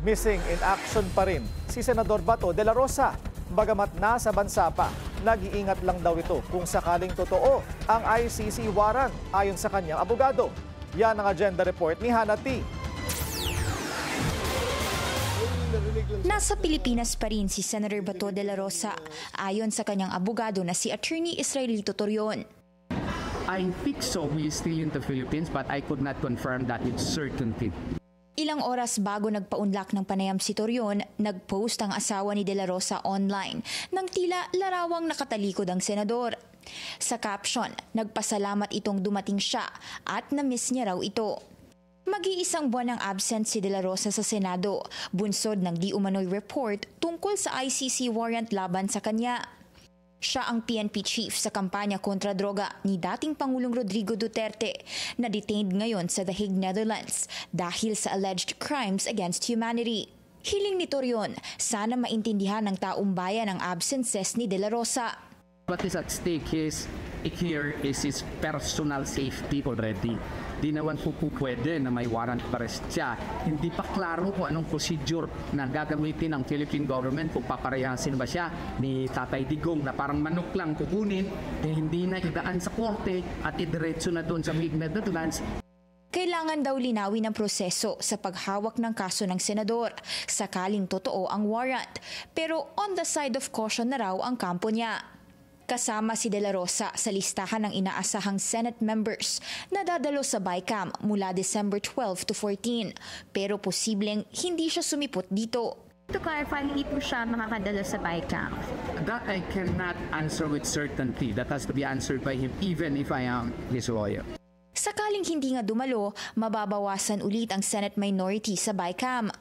Missing in action pa rin si Senador Bato de la Rosa. Bagamat nasa bansa pa, nag-iingat lang daw ito kung sakaling totoo ang ICC warrant ayon sa kanyang abogado. Yan ang agenda report ni Hannah T. Nasa Pilipinas pa rin si Senator Bato de la Rosa ayon sa kanyang abogado na si Attorney Israelito Torion. I think so. He is still in the Philippines but I could not confirm that with certainty. Ilang oras bago nagpaunlak ng panayam si Torion, nag-post ang asawa ni De La Rosa online nang tila larawang nakatalikod ang senador. Sa caption, nagpasalamat itong dumating siya at na-miss niya raw ito. Mag-iisang buwan ang absent si De La Rosa sa Senado, bunsod ng di umano'y report tungkol sa ICC warrant laban sa kanya. Siya ang PNP chief sa kampanya kontra droga ni dating Pangulong Rodrigo Duterte na detained ngayon sa The Hague, Netherlands dahil sa alleged crimes against humanity. Hiling ni Torion, sana maintindihan ng taong bayan ang absences ni De La Rosa. What is at stake here is his personal safety already. Di naman po pwede na may warrant of arrest siya. Hindi pa klaro kung anong procedure na gagamitin ng Philippine government kung paparehasin ba siya ni Tatay Digong na parang manok lang kukunin, hindi na idaan sa korte at idiretso na doon sa Hague, Netherlands. Kailangan daw linawin ang proseso sa paghawak ng kaso ng senador, sakaling totoo ang warrant. Pero on the side of caution na raw ang kampo niya. Kasama si De La Rosa sa listahan ng inaasahang Senate members na dadalo sa BICAM mula December 12 to 14. Pero posibleng hindi siya sumipot dito. To clarify, hindi po siya makakadala sa BICAM. That I cannot answer with certainty. That has to be answered by him even if I am his lawyer. Sakaling hindi nga dumalo, mababawasan ulit ang Senate minority sa BICAM.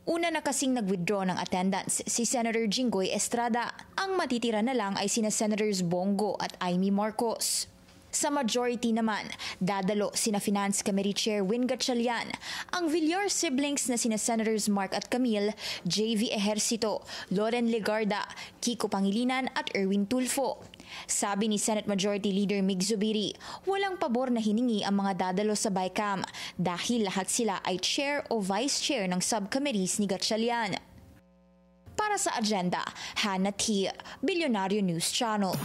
Una na kasing nag-withdraw ng attendance si Senator Jinggoy Estrada. Ang matitira na lang ay sina Senators Bongo at Amy Marcos. Sa majority naman, dadalo sina Finance Committee Chair Win Gatchalian, ang Villar siblings na sina Senators Mark at Camille, JV Ejercito, Loren Legarda, Kiko Pangilinan at Erwin Tulfo. Sabi ni Senate Majority Leader Mig Zubiri, walang pabor na hiningi ang mga dadalo sa BICAM dahil lahat sila ay chair o vice chair ng subcommittees ni Gatchalian. Para sa agenda, Hannah T. Bilyonaryo News Channel.